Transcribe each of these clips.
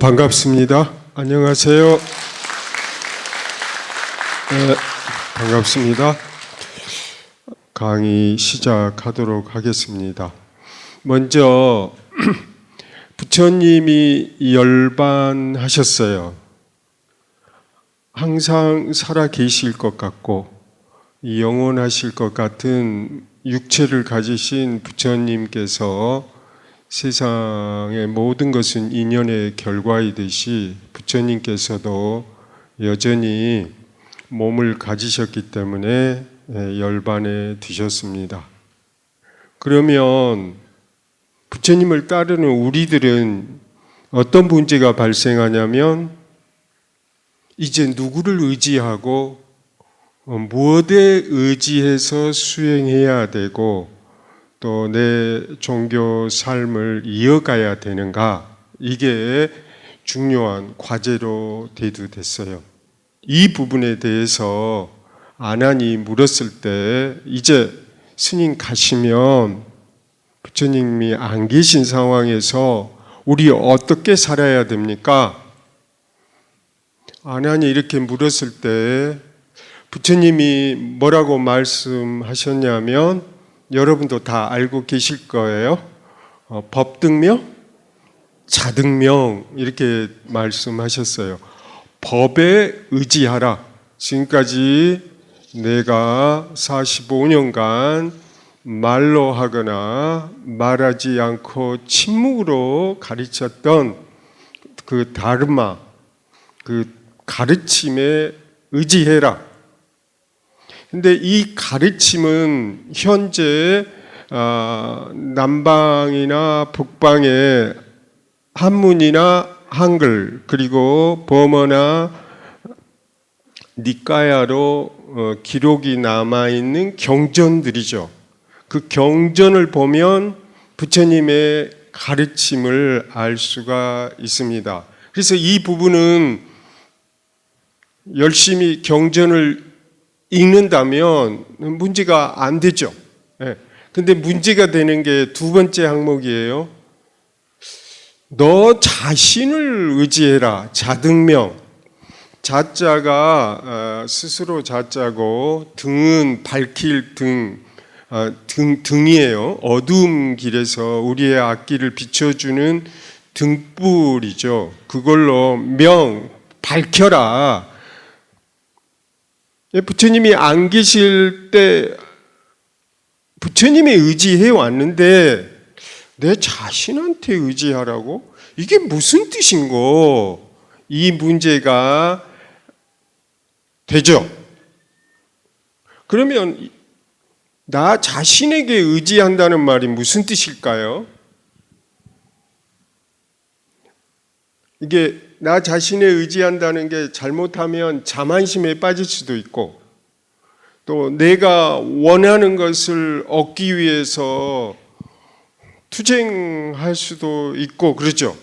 반갑습니다. 안녕하세요. 반갑습니다. 강의 시작하도록 하겠습니다. 먼저 부처님이 열반하셨어요. 항상 살아 계실 것 같고 영원하실 것 같은 육체를 가지신 부처님께서 세상의 모든 것은 인연의 결과이듯이 부처님께서도 여전히 몸을 가지셨기 때문에 열반에 드셨습니다. 그러면 부처님을 따르는 우리들은 어떤 문제가 발생하냐면 이제 누구를 의지하고 무엇에 의지해서 수행해야 되고 또 내 종교 삶을 이어가야 되는가, 이게 중요한 과제로 대두됐어요. 이 부분에 대해서 아난이 물었을 때 이제 스님 가시면 부처님이 안 계신 상황에서 우리 어떻게 살아야 됩니까? 아난이 이렇게 물었을 때 부처님이 뭐라고 말씀하셨냐면 여러분도 다 알고 계실 거예요. 법등명, 자등명 이렇게 말씀하셨어요. 법에 의지하라. 지금까지 내가 45년간 말로 하거나 말하지 않고 침묵으로 가르쳤던 그 다르마, 그 가르침에 의지해라. 근데 이 가르침은 현재 남방이나 북방에 한문이나 한글 그리고 버머나 니까야로 기록이 남아있는 경전들이죠. 그 경전을 보면 부처님의 가르침을 알 수가 있습니다. 그래서 이 부분은 열심히 경전을 읽는다면 문제가 안 되죠. 근데 문제가 되는 게 두 번째 항목이에요. 너 자신을 의지해라. 자등명. 자자가 스스로 자자고 등은 밝힐 등이에요. 어두움 길에서 우리의 앞길을 비춰주는 등불이죠. 그걸로 명, 밝혀라. 부처님이 안 계실 때 부처님에 의지해 왔는데 내 자신한테 의지하라고? 이게 무슨 뜻인고? 이 문제가 되죠. 그러면 나 자신에게 의지한다는 말이 무슨 뜻일까요? 이게 나 자신에 의지한다는 게 잘못하면 자만심에 빠질 수도 있고 또 내가 원하는 것을 얻기 위해서 투쟁할 수도 있고 그렇죠.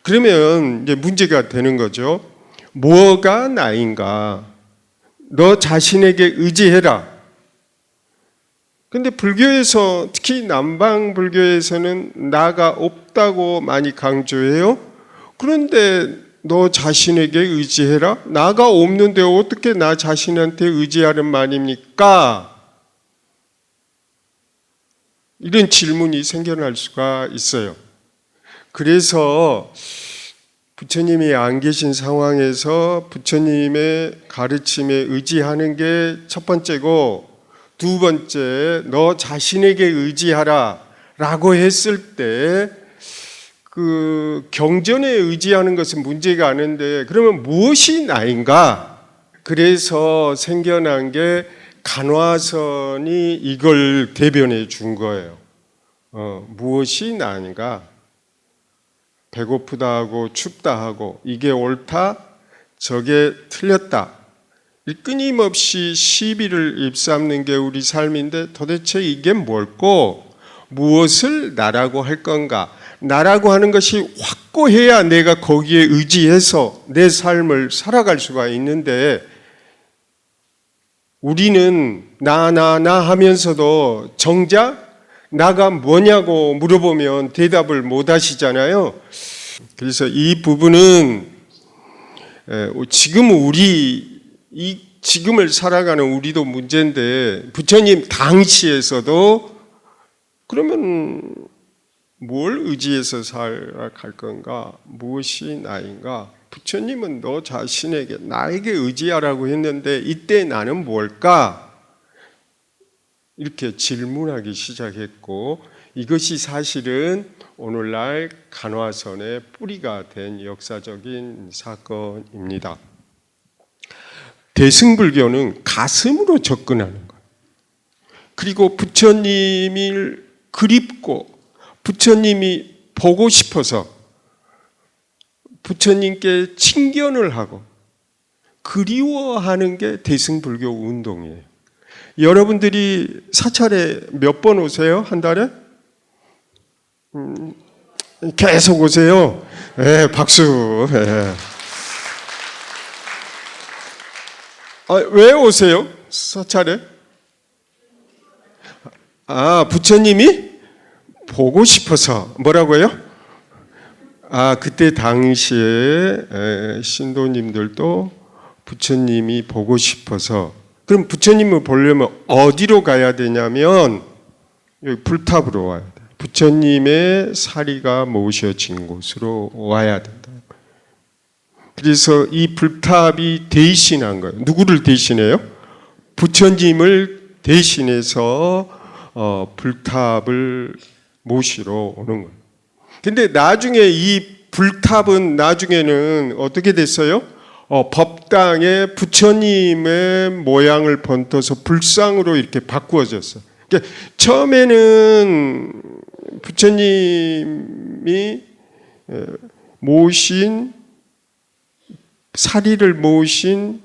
그러면 이제 문제가 되는 거죠. 뭐가 나인가? 너 자신에게 의지해라. 근데 불교에서 특히 남방 불교에서는 나가 없다고 많이 강조해요. 그런데 너 자신에게 의지해라? 나가 없는데 어떻게 나 자신한테 의지하는 말입니까? 이런 질문이 생겨날 수가 있어요. 그래서 부처님이 안 계신 상황에서 부처님의 가르침에 의지하는 게 첫 번째고, 두 번째 너 자신에게 의지하라 라고 했을 때 그 경전에 의지하는 것은 문제가 아닌데 그러면 무엇이 나인가? 그래서 생겨난 게 간화선이 이걸 대변해 준 거예요. 무엇이 나인가? 배고프다 하고 춥다 하고 이게 옳다, 저게 틀렸다. 끊임없이 시비를 입삼는 게 우리 삶인데 도대체 이게 뭘고 무엇을 나라고 할 건가? 나라고 하는 것이 확고해야 내가 거기에 의지해서 내 삶을 살아갈 수가 있는데 우리는 나 하면서도 정작 나가 뭐냐고 물어보면 대답을 못 하시잖아요. 그래서 이 부분은 지금 지금을 살아가는 우리도 문제인데 부처님 당시에서도 그러면 뭘 의지해서 살아갈 건가? 무엇이 나인가? 부처님은 너 자신에게 나에게 의지하라고 했는데 이때 나는 뭘까? 이렇게 질문하기 시작했고 이것이 사실은 오늘날 간화선의 뿌리가 된 역사적인 사건입니다. 대승불교는 가슴으로 접근하는 거예요. 그리고 부처님을 그립고 부처님이 보고 싶어서 부처님께 친견을 하고 그리워하는 게 대승불교 운동이에요. 여러분들이 사찰에 몇 번 오세요? 한 달에? 계속 오세요. 네, 박수. 네. 왜 오세요? 사찰에? 부처님이 보고 싶어서. 뭐라고요? 그때 당시에 신도님들도 부처님이 보고 싶어서. 그럼 부처님을 보려면 어디로 가야 되냐면 여기 불탑으로 와야 돼요. 부처님의 사리가 모셔진 곳으로 와야 된다. 그래서 이 불탑이 대신한 거예요. 누구를 대신해요? 부처님을 대신해서 불탑을 모시러 오는 거예요. 근데 나중에 이 불탑은 나중에는 어떻게 됐어요? 법당에 부처님의 모양을 번떠서 불상으로 이렇게 바꾸어졌어요. 그러니까 처음에는 부처님이 모신 사리를 모신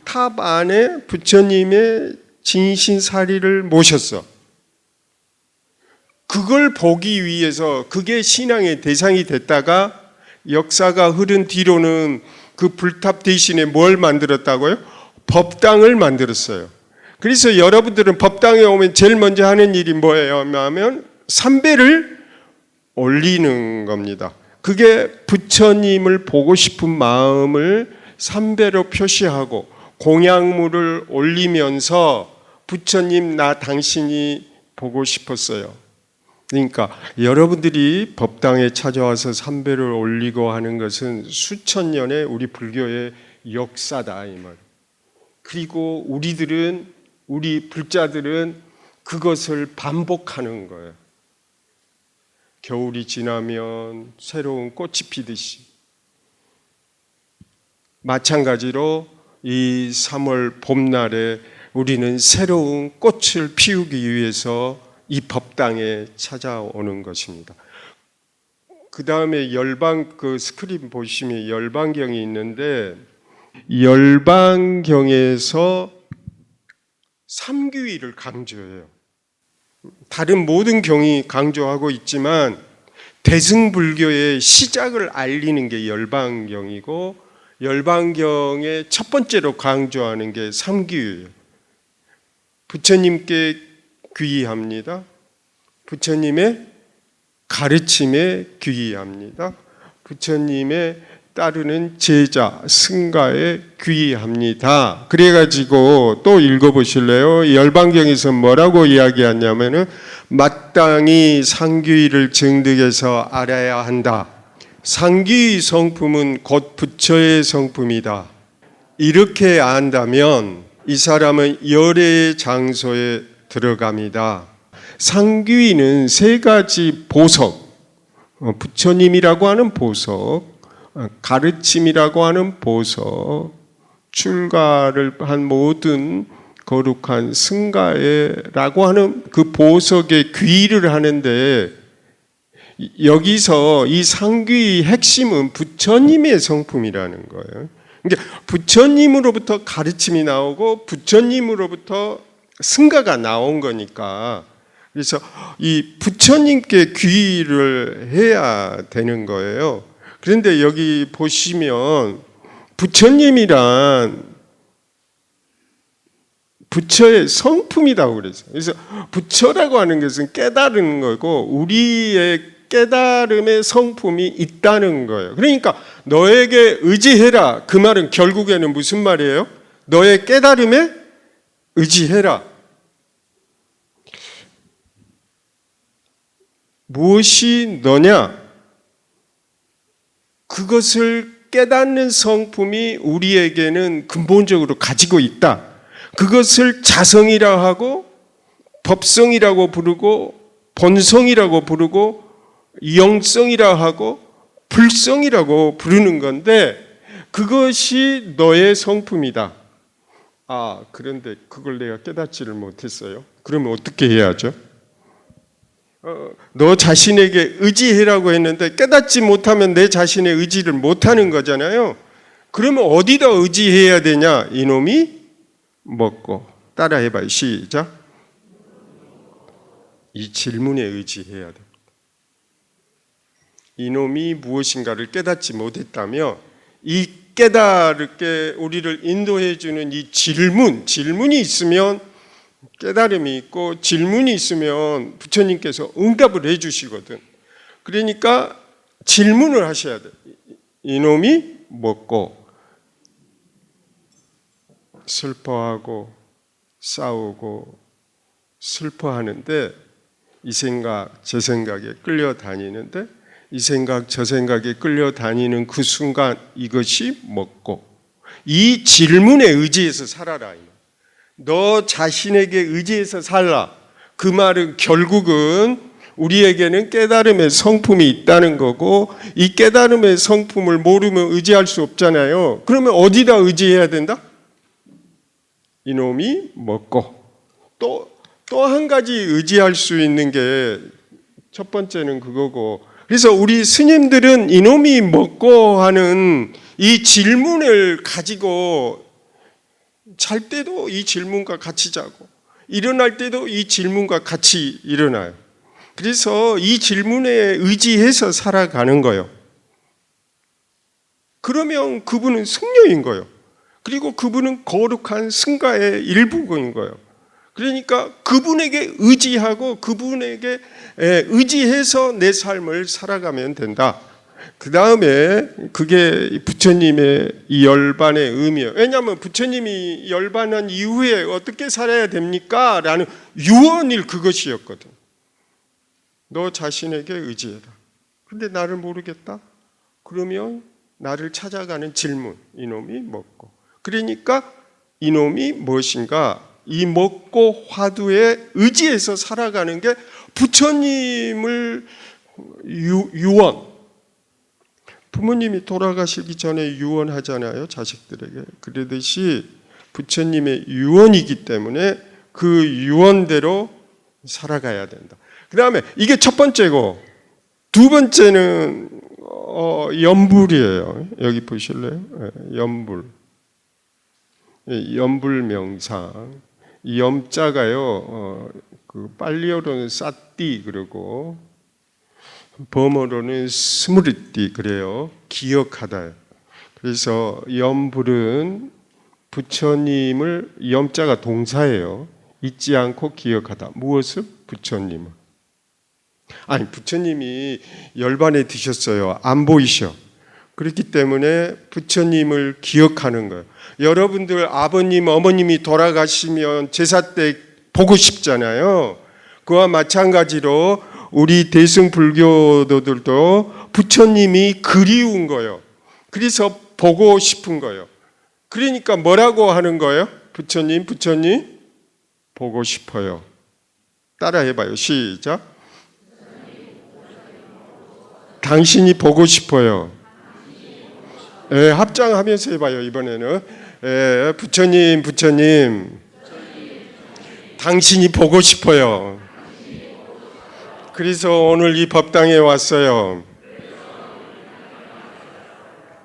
탑 안에 부처님의 진신사리를 모셨어. 그걸 보기 위해서 그게 신앙의 대상이 됐다가 역사가 흐른 뒤로는 그 불탑 대신에 뭘 만들었다고요? 법당을 만들었어요. 그래서 여러분들은 법당에 오면 제일 먼저 하는 일이 뭐예요? 하면 삼배를 올리는 겁니다. 그게 부처님을 보고 싶은 마음을 삼배로 표시하고 공양물을 올리면서 부처님 나 당신이 보고 싶었어요. 그러니까 여러분들이 법당에 찾아와서 삼배를 올리고 하는 것은 수천 년의 우리 불교의 역사다 이 말. 그리고 우리 불자들은 그것을 반복하는 거예요. 겨울이 지나면 새로운 꽃이 피듯이 마찬가지로 이 3월 봄날에 우리는 새로운 꽃을 피우기 위해서 이 법당에 찾아오는 것입니다. 그 다음에 그 스크린 보시면 열반경이 있는데 열반경에서 삼귀의를 강조해요. 다른 모든 경이 강조하고 있지만 대승불교의 시작을 알리는 게 열반경이고 열반경의 첫 번째로 강조하는 게 삼귀의예요. 부처님께 귀의합니다. 부처님의 가르침에 귀의합니다. 부처님의 따르는 제자, 승가에 귀의합니다. 그래가지고 또 읽어보실래요? 열반경에서 뭐라고 이야기하냐면은 마땅히 상귀의를 증득해서 알아야 한다. 상귀의 성품은 곧 부처의 성품이다. 이렇게 안다면 이 사람은 열의 장소에 들어갑니다. 상귀의는 세 가지 보석, 부처님이라고 하는 보석, 가르침이라고 하는 보석, 출가를 한 모든 거룩한 승가에라고 하는 그 보석에 귀의를 하는데 여기서 이 상귀의 핵심은 부처님의 성품이라는 거예요. 그러니까 부처님으로부터 가르침이 나오고 부처님으로부터 승가가 나온 거니까 그래서 이 부처님께 귀의를 해야 되는 거예요. 그런데 여기 보시면 부처님이란 부처의 성품이라고 그랬어요. 그래서 부처라고 하는 것은 깨달은 거고 우리의 깨달음의 성품이 있다는 거예요. 그러니까 너에게 의지해라. 그 말은 결국에는 무슨 말이에요? 너의 깨달음에 의지해라. 무엇이 너냐? 그것을 깨닫는 성품이 우리에게는 근본적으로 가지고 있다. 그것을 자성이라 하고 법성이라고 부르고 본성이라고 부르고 영성이라 하고 불성이라고 부르는 건데 그것이 너의 성품이다. 그런데 그걸 내가 깨닫지를 못했어요. 그러면 어떻게 해야죠? 너 자신에게 의지해라고 했는데 깨닫지 못하면 내 자신의 의지를 못하는 거잖아요. 그러면 어디다 의지해야 되냐? 이놈이 먹고. 따라해봐요. 시작. 이 질문에 의지해야 돼. 이놈이 무엇인가를 깨닫지 못했다며 이 깨달게 우리를 인도해 주는 이 질문이 있으면 깨달음이 있고 질문이 있으면 부처님께서 응답을 해 주시거든. 그러니까 질문을 하셔야 돼. 이놈이 먹고 슬퍼하고 싸우고 슬퍼하는데 이 생각 저 생각에 끌려다니는데 이 생각 저 생각에 끌려다니는 그 순간 이것이 먹고 이 질문에 의지해서 살아라. 너 자신에게 의지해서 살라. 그 말은 결국은 우리에게는 깨달음의 성품이 있다는 거고 이 깨달음의 성품을 모르면 의지할 수 없잖아요. 그러면 어디다 의지해야 된다? 이놈이 먹고 또 한 가지 의지할 수 있는 게 첫 번째는 그거고 그래서 우리 스님들은 이놈이 먹고 하는 이 질문을 가지고 잘 때도 이 질문과 같이 자고 일어날 때도 이 질문과 같이 일어나요. 그래서 이 질문에 의지해서 살아가는 거예요. 그러면 그분은 승려인 거예요. 그리고 그분은 거룩한 승가의 일부인 거예요. 그러니까 그분에게 의지하고 그분에게 의지해서 내 삶을 살아가면 된다. 그 다음에 그게 부처님의 이 열반의 의미예요. 왜냐하면 부처님이 열반한 이후에 어떻게 살아야 됩니까? 라는 유언일 그것이었거든. 너 자신에게 의지해라. 근데 나를 모르겠다? 그러면 나를 찾아가는 질문, 이놈이 먹고. 그러니까 이놈이 무엇인가? 이 먹고 화두에 의지해서 살아가는 게 부처님을 유언. 부모님이 돌아가시기 전에 유언하잖아요, 자식들에게. 그러듯이 부처님의 유언이기 때문에 그 유언대로 살아가야 된다. 그 다음에 이게 첫 번째고 두 번째는 염불이에요. 여기 보실래요? 염불. 염불 명상. 이 염자가요, 그 빨리어로는 싸띠 그러고 범어로는 스무리띠 그래요. 기억하다. 그래서 염불은 부처님을 염자가 동사예요. 잊지 않고 기억하다. 무엇을? 부처님을. 아니 부처님이 열반에 드셨어요. 안 보이셔. 그렇기 때문에 부처님을 기억하는 거예요. 여러분들 아버님, 어머님이 돌아가시면 제사 때 보고 싶잖아요. 그와 마찬가지로 우리 대승불교도들도 부처님이 그리운 거예요. 그래서 보고 싶은 거예요. 그러니까 뭐라고 하는 거예요? 부처님 보고 싶어요. 따라 해봐요. 시작. 당신이 보고 싶어요. 합장하면서 해봐요. 이번에는 부처님 당신이 보고 싶어요. 그래서 오늘 이 법당에 왔어요.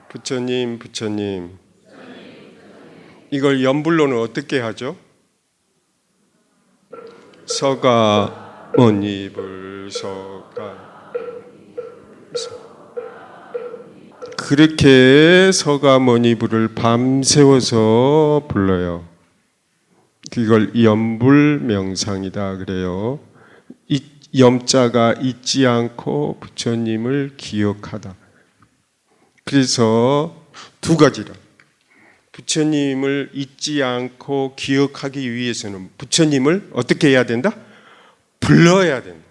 부처님 이걸 염불로는 어떻게 하죠? 서가 모니불 서가 그렇게 서가모니불을 밤새워서 불러요. 이걸 염불명상이다 그래요. 염자가 잊지 않고 부처님을 기억하다. 그래서 두 가지라. 부처님을 잊지 않고 기억하기 위해서는 부처님을 어떻게 해야 된다? 불러야 된다.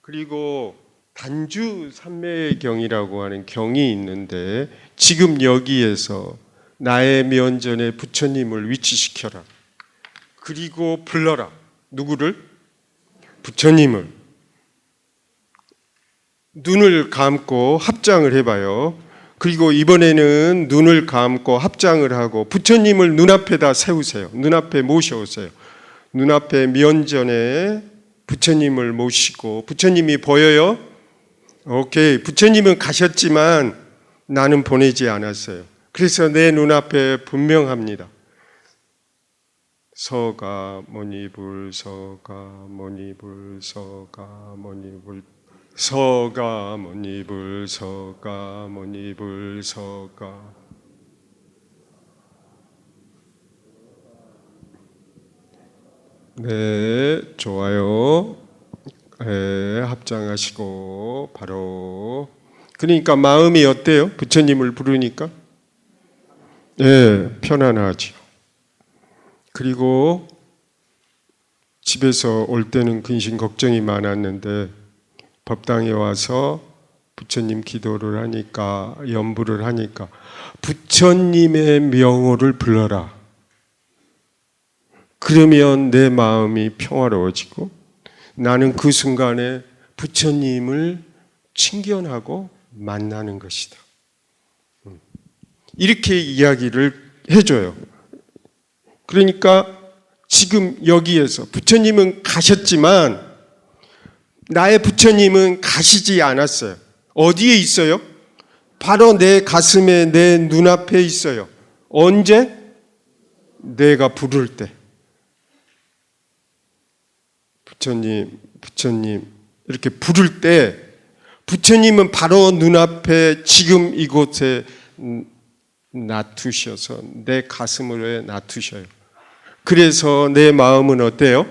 그리고 단주 삼매경이라고 하는 경이 있는데 지금 여기에서 나의 면전에 부처님을 위치시켜라. 그리고 불러라. 누구를? 부처님을. 눈을 감고 합장을 해봐요. 그리고 이번에는 눈을 감고 합장을 하고 부처님을 눈앞에다 세우세요. 눈앞에 모셔오세요. 눈앞에 면전에 부처님을 모시고 부처님이 보여요? 오케이. 부처님은 가셨지만 나는 보내지 않았어요. 그래서 내 눈앞에 분명합니다. 서가모니불 서가모니불 서가모니불 서가모니불 서가모니불 서가. 네, 좋아요. 네, 합장하시고 바로. 그러니까 마음이 어때요? 부처님을 부르니까? 네, 편안하죠. 그리고 집에서 올 때는 근심 걱정이 많았는데 법당에 와서 부처님 기도를 하니까 연부를 하니까 부처님의 명호를 불러라. 그러면 내 마음이 평화로워지고 나는 그 순간에 부처님을 친견하고 만나는 것이다. 이렇게 이야기를 해줘요. 그러니까 지금 여기에서 부처님은 가셨지만 나의 부처님은 가시지 않았어요. 어디에 있어요? 바로 내 가슴에 내 눈앞에 있어요. 언제? 내가 부를 때. 부처님, 부처님 이렇게 부를 때 부처님은 바로 눈앞에 지금 이곳에 놔두셔서 내 가슴을 놔두셔요. 그래서 내 마음은 어때요?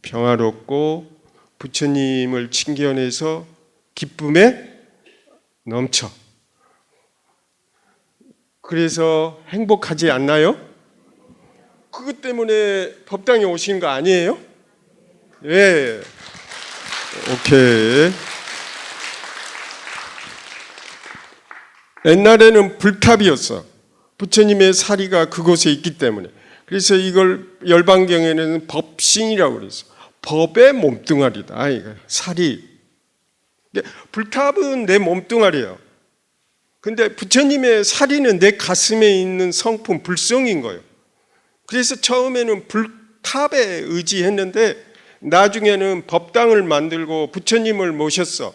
평화롭고 부처님을 친견해서 기쁨에 넘쳐. 그래서 행복하지 않나요? 그것 때문에 법당에 오신 거 아니에요? 예. 오케이. 옛날에는 불탑이었어. 부처님의 사리가 그곳에 있기 때문에. 그래서 이걸 열반경에는 법신이라고 그랬어. 법의 몸뚱아리다. 이거 사리. 불탑은 내 몸뚱아리예요. 근데 부처님의 사리는 내 가슴에 있는 성품, 불성인 거예요. 그래서 처음에는 불탑에 의지했는데 나중에는 법당을 만들고 부처님을 모셨어.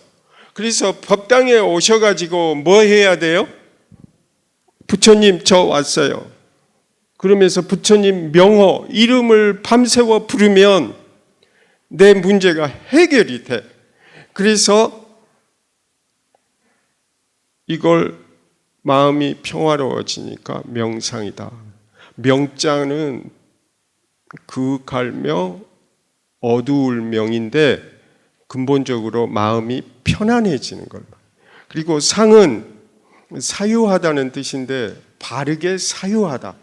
그래서 법당에 오셔가지고 뭐 해야 돼요? 부처님 저 왔어요. 그러면서 부처님 명호, 이름을 밤새워 부르면 내 문제가 해결이 돼. 그래서 이걸 마음이 평화로워지니까 명상이다. 명자는 그갈명, 어두울 명인데 근본적으로 마음이 편안해지는 걸. 그리고 상은 사유하다는 뜻인데 바르게 사유하다.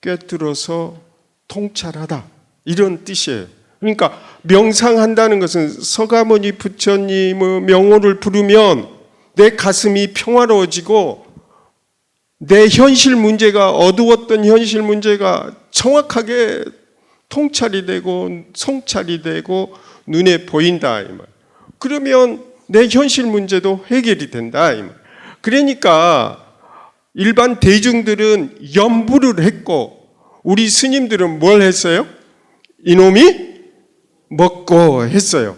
꿰뚫어서 통찰하다. 이런 뜻이에요. 그러니까 명상한다는 것은 서가모니 부처님의 명호를 부르면 내 가슴이 평화로워지고 내 현실 문제가 어두웠던 현실 문제가 정확하게 통찰이 되고 성찰이 되고 눈에 보인다 이 말. 그러면 내 현실 문제도 해결이 된다 이 말. 그러니까 일반 대중들은 염불을 했고 우리 스님들은 뭘 했어요? 이놈이 먹고 했어요.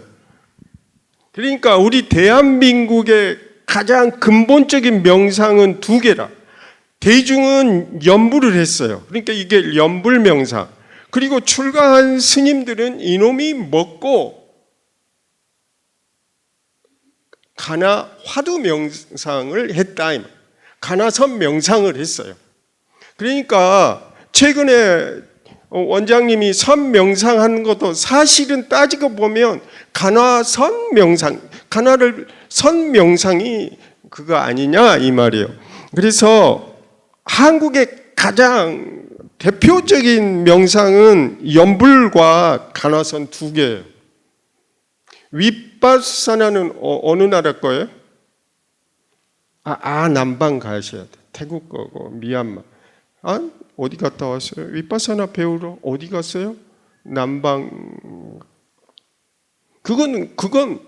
그러니까 우리 대한민국의 가장 근본적인 명상은 두 개라. 대중은 염불을 했어요. 그러니까 이게 염불 명상. 그리고 출가한 스님들은 이놈이 먹고 가나 화두 명상을 했다. 가나선 명상을 했어요. 그러니까 최근에 원장님이 선명상하는 것도 사실은 따지고 보면 간화 선명상, 간화를 선명상이 그거 아니냐 이 말이에요. 그래서 한국의 가장 대표적인 명상은 연불과 간화선 두 개예요. 윗바사나는 어느 나라 거예요? 남방 가셔야 돼. 태국 거고 미얀마. 어디 갔다 왔어요? 윗바사나 배우러 어디 갔어요? 남방. 그건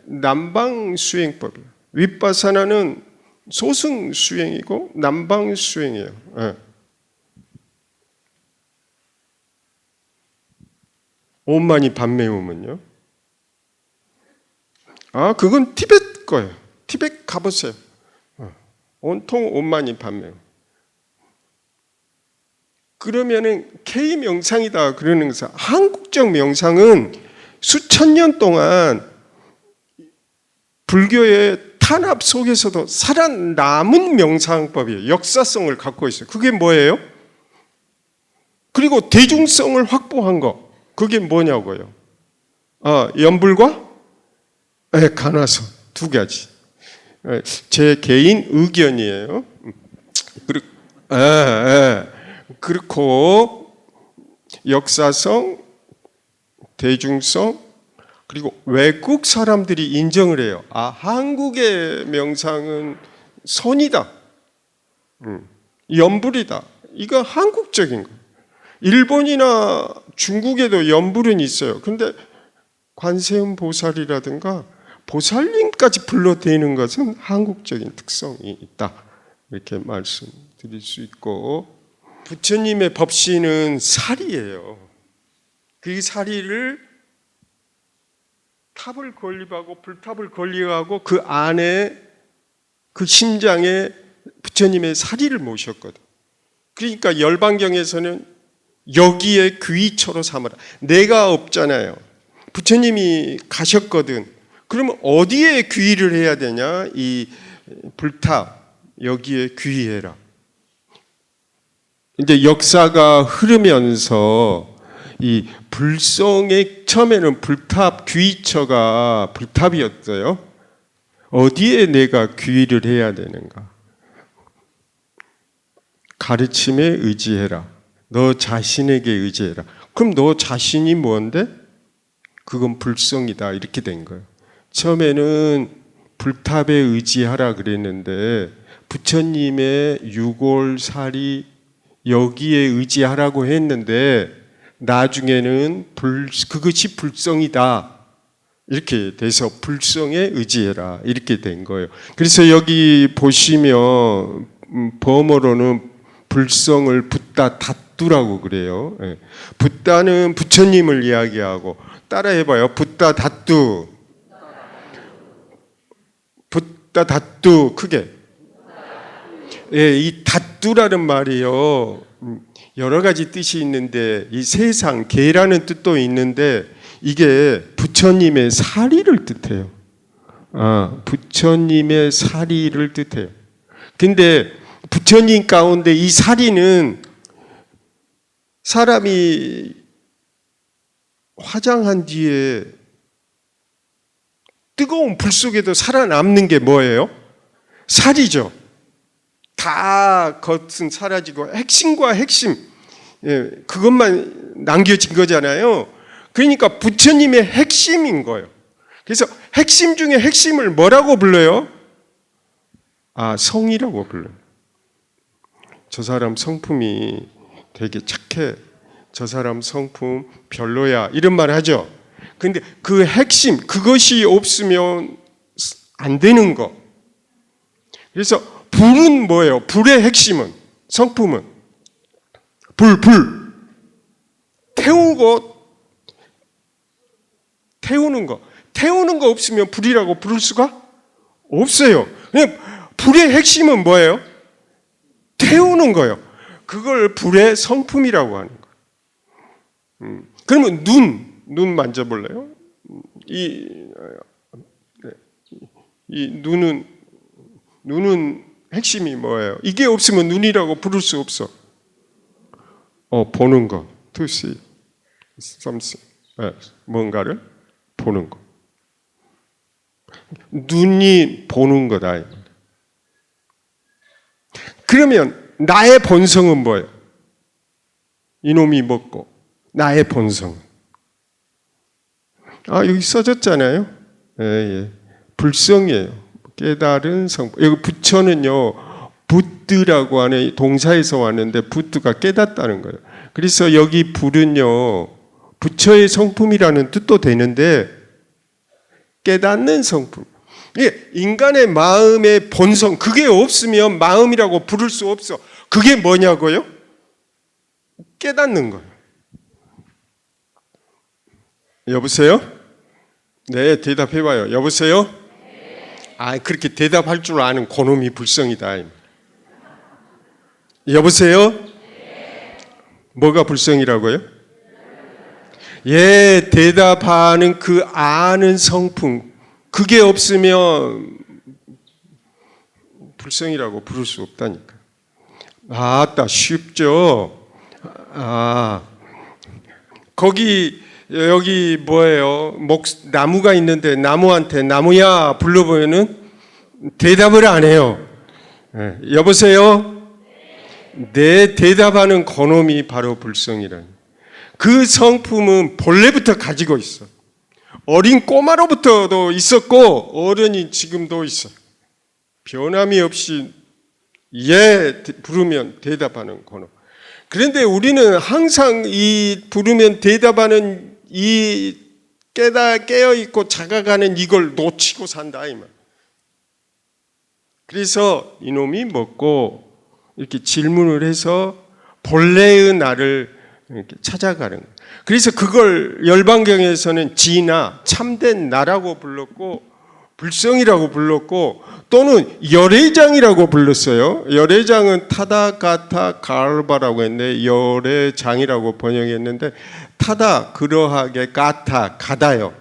남방 수행법이에요. 윗바사나는 소승 수행이고 남방 수행이에요. 온만이 반매우면요? 그건 티벳 거예요. 티벳 가보세요. 온통 온만이 반매우. 그러면은 K 명상이다 그러는 것은 한국적 명상은 수천 년 동안 불교의 탄압 속에서도 살아남은 명상법이에요. 역사성을 갖고 있어요. 그게 뭐예요? 그리고 대중성을 확보한 거. 그게 뭐냐고요? 연불과 간화선 두 가지. 제 개인 의견이에요. 그렇고 역사성, 대중성, 그리고 외국 사람들이 인정을 해요. 한국의 명상은 선이다, 연불이다. 이거 한국적인 거. 일본이나 중국에도 연불은 있어요. 근데 관세음 보살이라든가 보살님까지 불러대는 것은 한국적인 특성이 있다. 이렇게 말씀드릴 수 있고, 부처님의 법신은 살이에요. 그 살이를 탑을 건립하고 불탑을 건립하고 그 안에 그 심장에 부처님의 사리를 모셨거든. 그러니까 열반경에서는 여기에 귀처로 삼아라. 내가 없잖아요. 부처님이 가셨거든. 그러면 어디에 귀를 해야 되냐? 이 불탑 여기에 귀해라. 이제 역사가 흐르면서 이 불성의 처음에는 불탑 귀처가 불탑이었어요. 어디에 내가 귀를 해야 되는가? 가르침에 의지해라. 너 자신에게 의지해라. 그럼 너 자신이 뭔데? 그건 불성이다. 이렇게 된 거예요. 처음에는 불탑에 의지하라 그랬는데 부처님의 유골살이 여기에 의지하라고 했는데 나중에는 그것이 불성이다. 이렇게 돼서 불성에 의지해라. 이렇게 된 거예요. 그래서 여기 보시면 범어로는 불성을 붓다 닷두라고 그래요. 붓다는 부처님을 이야기하고 따라해봐요. 붓다 닷두. 붓다 닷두 크게. 이 닷두라는 말이요. 여러 가지 뜻이 있는데 이 세상 개라는 뜻도 있는데 이게 부처님의 사리를 뜻해요. 부처님의 사리를 뜻해요. 근데 부처님 가운데 이 사리는 사람이 화장한 뒤에 뜨거운 불 속에도 살아남는 게 뭐예요? 살이죠. 다 겉은 사라지고 핵심과 핵심 그것만 남겨진 거잖아요. 그러니까 부처님의 핵심인 거예요. 그래서 핵심 중에 핵심을 뭐라고 불러요? 성이라고 불러요. 저 사람 성품이 되게 착해. 저 사람 성품 별로야. 이런 말 하죠. 근데 그 핵심, 그것이 없으면 안 되는 거. 그래서 불은 뭐예요? 불의 핵심은, 성품은 불. 태우는 거 없으면 불이라고 부를 수가 없어요. 그냥 불의 핵심은 뭐예요? 태우는 거예요. 그걸 불의 성품이라고 하는 거예요. 그러면 눈 만져볼래요? 이 눈은 핵심이 뭐예요? 이게 없으면 눈이라고 부를 수 없어. 보는 거. To see something. 뭔가를 보는 거. 눈이 보는 거다. 그러면 나의 본성은 뭐예요? 이놈이 먹고 나의 본성은 여기 써졌잖아요. 예. 불성이에요. 깨달은 성품. 여기 부처는요, 부드라고 하는 동사에서 왔는데 부드가 깨닫다는 거예요. 그래서 여기 불은요, 부처의 성품이라는 뜻도 되는데 깨닫는 성품. 인간의 마음의 본성, 그게 없으면 마음이라고 부를 수 없어. 그게 뭐냐고요? 깨닫는 거예요. 여보세요? 네, 대답해봐요. 여보세요? 그렇게 대답할 줄 아는 고놈이 불성이다. 여보세요? 뭐가 불성이라고요? 대답하는 그 아는 성품, 그게 없으면 불성이라고 부를 수 없다니까. 아따, 쉽죠? 여기 뭐예요? 나무가 있는데 나무한테 나무야 불러보면은 대답을 안 해요. 여보세요? 내 대답하는 그놈이 바로 불성이라는. 그 성품은 본래부터 가지고 있어. 어린 꼬마로부터도 있었고 어른이 지금도 있어. 변함이 없이 부르면 대답하는 그놈. 그런데 우리는 항상 이 부르면 대답하는 이 깨어있고 자각하는 이걸 놓치고 산다 이 말. 그래서 이놈이 먹고 이렇게 질문을 해서 본래의 나를 이렇게 찾아가는 거예요. 그래서 그걸 열반경에서는 진화, 참된 나라고 불렀고 불성이라고 불렀고 또는 열애장이라고 불렀어요. 열애장은 타다가타 갈바라고 했는데 열애장이라고 번역했는데 타다 그러하게 가타 가다요.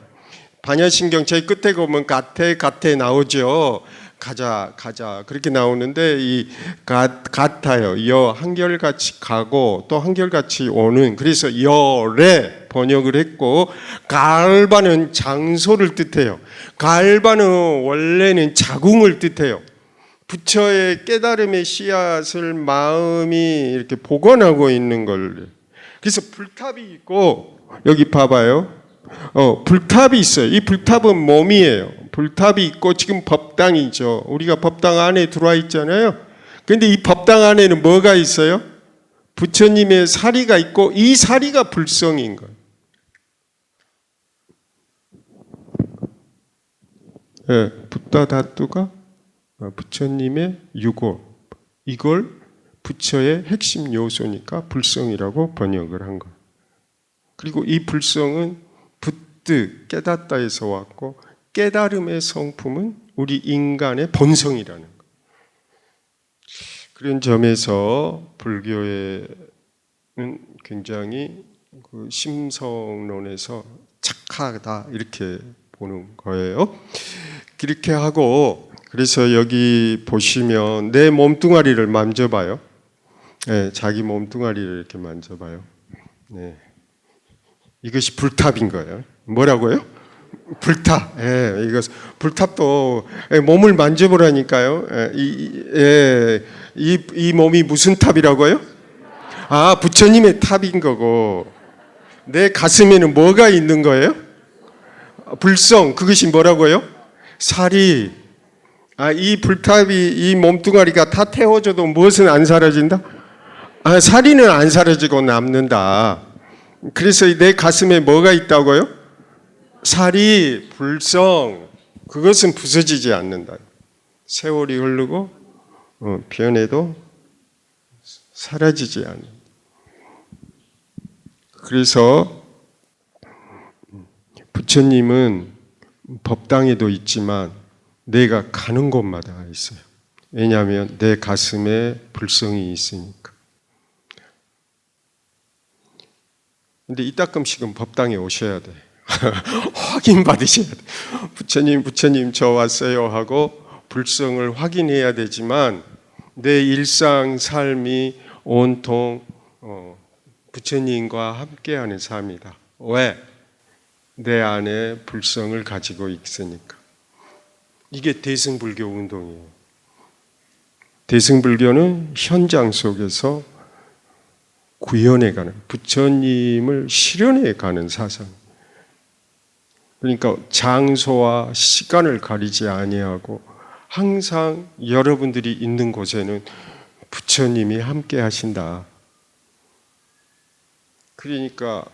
반야신경 제일 끝에 보면 가테 나오죠. 가자 그렇게 나오는데 이 같아요. 한결같이 가고 또 한결같이 오는. 그래서 열에 번역을 했고 갈바는 장소를 뜻해요. 갈바는 원래는 자궁을 뜻해요. 부처의 깨달음의 씨앗을 마음이 이렇게 복원하고 있는 걸. 그래서 불탑이 있고 여기 봐봐요. 불탑이 있어요. 이 불탑은 몸이에요. 불탑이 있고 지금 법당이죠. 우리가 법당 안에 들어와 있잖아요. 그런데 이 법당 안에는 뭐가 있어요? 부처님의 사리가 있고 이 사리가 불성인 거예요. 붓다다뚜가 부처님의 유고, 이걸 부처의 핵심 요소니까 불성이라고 번역을 한 거예요. 그리고 이 불성은 붓드, 깨닫다에서 왔고 깨달음의 성품은 우리 인간의 본성이라는 거예요. 그런 점에서 불교에는 굉장히 그 심성론에서 착하다 이렇게 보는 거예요. 그렇게 하고 그래서 여기 보시면 내 몸뚱아리를 만져봐요. 네, 자기 몸뚱아리를 이렇게 만져봐요. 네. 이것이 불탑인 거예요. 뭐라고요? 불탑. 이거 불탑도 몸을 만져보라니까요. 이 몸이 무슨 탑이라고요? 부처님의 탑인 거고 내 가슴에는 뭐가 있는 거예요? 불성. 그것이 뭐라고요? 사리. 이 불탑이 이 몸뚱아리가 다 태워져도 무엇은 안 사라진다? 사리는 안 사라지고 남는다. 그래서 내 가슴에 뭐가 있다고요? 사리, 불성. 그것은 부서지지 않는다. 세월이 흐르고 변해도 사라지지 않는다. 그래서 부처님은 법당에도 있지만 내가 가는 곳마다 있어요. 왜냐하면 내 가슴에 불성이 있으니까. 근데 이따금씩은 법당에 오셔야 돼. 확인 받으셔야 돼. 부처님 저 왔어요 하고 불성을 확인해야 되지만 내 일상 삶이 온통 부처님과 함께하는 삶이다. 왜? 내 안에 불성을 가지고 있으니까. 이게 대승불교 운동이에요. 대승불교는 현장 속에서 구현해 가는, 부처님을 실현해 가는 사상. 그러니까 장소와 시간을 가리지 아니하고 항상 여러분들이 있는 곳에는 부처님이 함께 하신다. 그러니까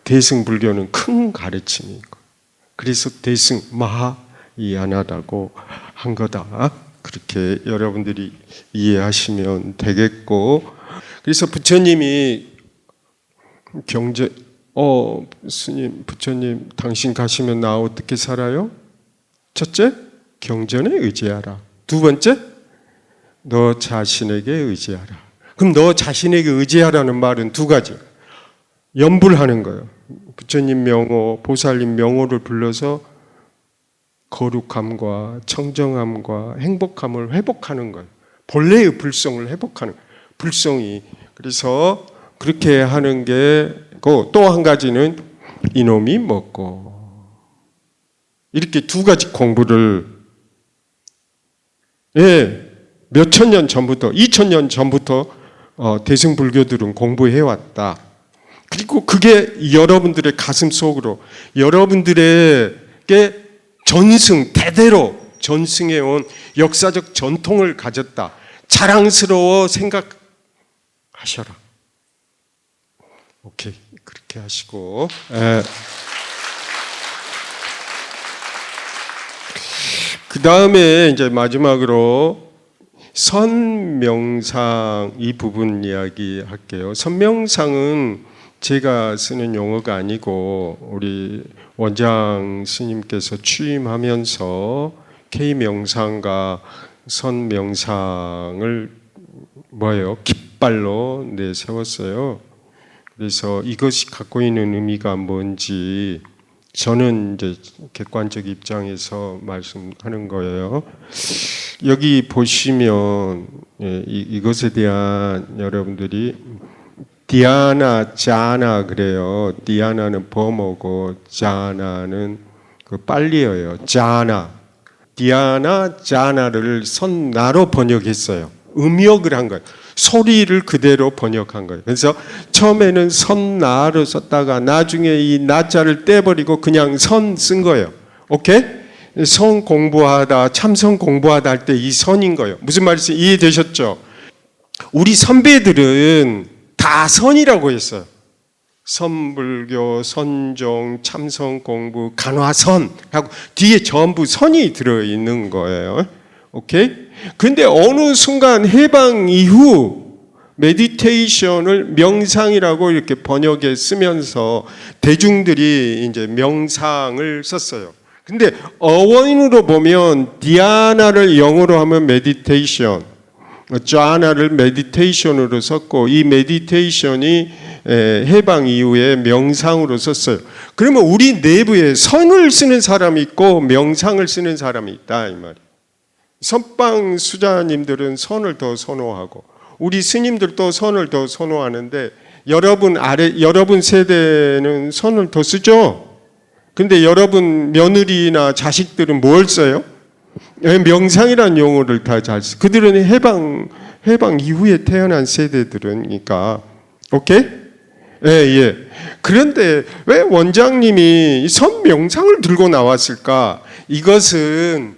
대승불교는 큰 가르침이고, 그래서 대승 마하이안하다고 한 거다. 그렇게 여러분들이 이해하시면 되겠고, 그래서 부처님이 스님, 부처님, 당신 가시면 나 어떻게 살아요? 첫째, 경전에 의지하라. 두 번째, 너 자신에게 의지하라. 그럼 너 자신에게 의지하라는 말은 두 가지. 염불하는 거예요. 부처님 명호, 보살님 명호를 불러서 거룩함과 청정함과 행복함을 회복하는 거예요. 본래의 불성을 회복하는 거예요. 불성이. 그래서 그렇게 하는 게고, 또 한 가지는 이놈이 먹고. 이렇게 두 가지 공부를 몇천 년 전부터, 2000년 전부터 대승불교들은 공부해왔다. 그리고 그게 여러분들의 가슴 속으로, 여러분들에게 대대로 전승해온 역사적 전통을 가졌다. 자랑스러워 생각하셔라. 오케이, 그렇게 하시고. 그 다음에 이제 마지막으로 선명상 이 부분 이야기 할게요. 선명상은 제가 쓰는 용어가 아니고 우리 원장 스님께서 취임하면서 K명상과 선명상을 깃발로 내세웠어요. 그래서 이것이 갖고 있는 의미가 뭔지 저는 이제 객관적 입장에서 말씀하는 거예요. 여기 보시면 이것에 대한 여러분들이 디아나, 자나 그래요. 디아나는 범어고 자나는 그 빨리어예요. 자나. 디아나, 자나를 선나로 번역했어요. 음역을 한 거예요. 소리를 그대로 번역한 거예요. 그래서 처음에는 선나로 썼다가 나중에 이 나자를 떼버리고 그냥 선 쓴 거예요. 오케이? 선 공부하다, 참선 공부하다 할 때 이 선인 거예요. 무슨 말인지 이해되셨죠? 우리 선배들은 다 선이라고 했어요. 선불교, 선종, 참선 공부, 간화선 하고 뒤에 전부 선이 들어있는 거예요. 오케이? 근데 어느 순간 해방 이후 메디테이션을 명상이라고 이렇게 번역해 쓰면서 대중들이 이제 명상을 썼어요. 근데 어원으로 보면 디아나를 영어로 하면 메디테이션, 좌나를 메디테이션으로 썼고 이 메디테이션이 해방 이후에 명상으로 썼어요. 그러면 우리 내부에 선을 쓰는 사람이 있고 명상을 쓰는 사람이 있다 이 말이에요. 선방 수자님들은 선을 더 선호하고 우리 스님들도 선을 더 선호하는데 여러분 세대는 선을 더 쓰죠. 근데 여러분 며느리나 자식들은 뭘 써요? 명상이라는 용어를 다 잘 써. 그들은 해방 이후에 태어난 세대들은, 그러니까, 오케이? 예. 그런데 왜 원장님이 선명상을 들고 나왔을까? 이것은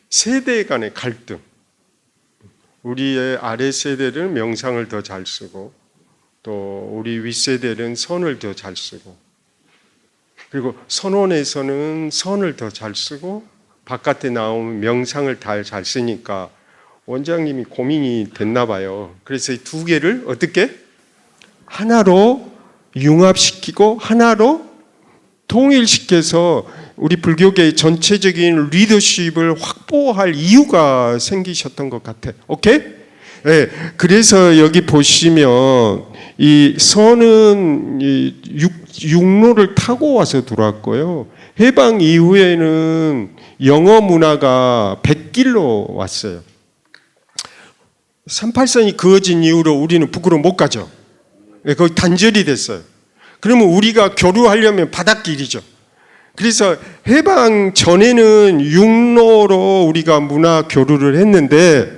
세대 간의 갈등. 우리의 아래 세대는 명상을 더 잘 쓰고, 또 우리 윗세대는 선을 더 잘 쓰고, 그리고 선원에서는 선을 더 잘 쓰고, 바깥에 나오면 명상을 다 잘 쓰니까 원장님이 고민이 됐나 봐요. 그래서 이 두 개를 어떻게? 하나로 융합시키고 하나로 통일시켜서 우리 불교계의 전체적인 리더십을 확보할 이유가 생기셨던 것 같아. 오케이? 네, 그래서 여기 보시면 이 선은 육로를 타고 와서 들어왔고요. 해방 이후에는 영어 문화가 백길로 왔어요. 38선이 그어진 이후로 우리는 북으로 못 가죠. 거의 단절이 됐어요. 그러면 우리가 교류하려면 바닷길이죠. 그래서 해방 전에는 육로로 우리가 문화 교류를 했는데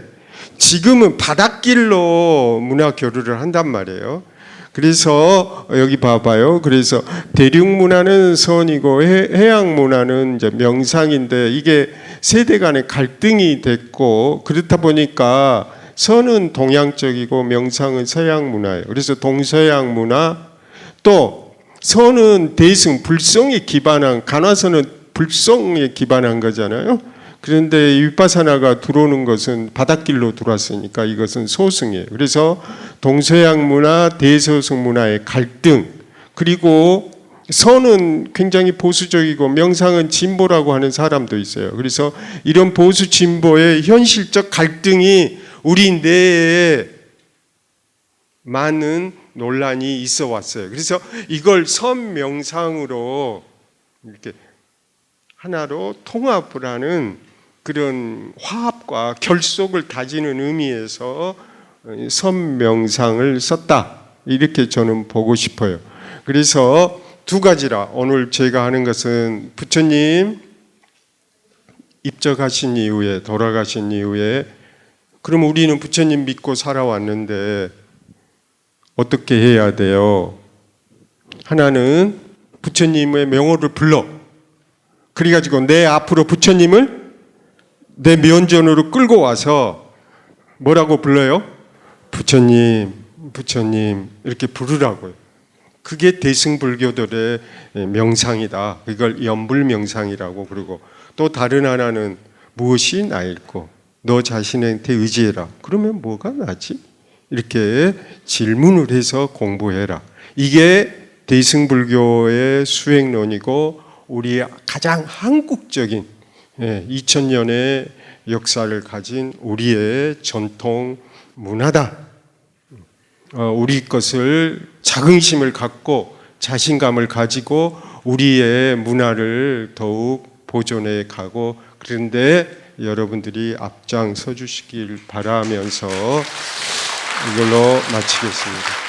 지금은 바닷길로 문화 교류를 한단 말이에요. 그래서 여기 봐봐요. 그래서 대륙 문화는 선이고 해양 문화는 이제 명상인데 이게 세대 간의 갈등이 됐고 그렇다 보니까 선은 동양적이고 명상은 서양 문화예요. 그래서 동서양 문화 또 선은 대승 불성에 기반한 간화선은 불성에 기반한 거잖아요. 그런데 위파사나가 들어오는 것은 바닷길로 들어왔으니까 이것은 소승이에요. 그래서 동서양 문화, 대서승 문화의 갈등 그리고 선은 굉장히 보수적이고 명상은 진보라고 하는 사람도 있어요. 그래서 이런 보수 진보의 현실적 갈등이 우리 내에 많은 논란이 있어 왔어요. 그래서 이걸 선명상으로 이렇게 하나로 통합을 하는 그런 화합과 결속을 다지는 의미에서 선명상을 썼다. 이렇게 저는 보고 싶어요. 그래서 두 가지라 오늘 제가 하는 것은 부처님 입적하신 이후에 돌아가신 이후에 그럼 우리는 부처님 믿고 살아왔는데 어떻게 해야 돼요? 하나는 부처님의 명호를 불러. 그래가지고 내 앞으로 부처님을 내 면전으로 끌고 와서 뭐라고 불러요? 부처님, 부처님 이렇게 부르라고요. 그게 대승불교들의 명상이다. 이걸 연불명상이라고 그러고 또 다른 하나는 무엇이 나일꼬? 너 자신한테 의지해라. 그러면 뭐가 나지? 이렇게 질문을 해서 공부해라. 이게 대승불교의 수행론이고 우리 가장 한국적인 2000년의 역사를 가진 우리의 전통 문화다. 우리 것을 자긍심을 갖고 자신감을 가지고 우리의 문화를 더욱 보존해 가고 그런데 여러분들이 앞장서 주시길 바라면서 이걸로 마치겠습니다.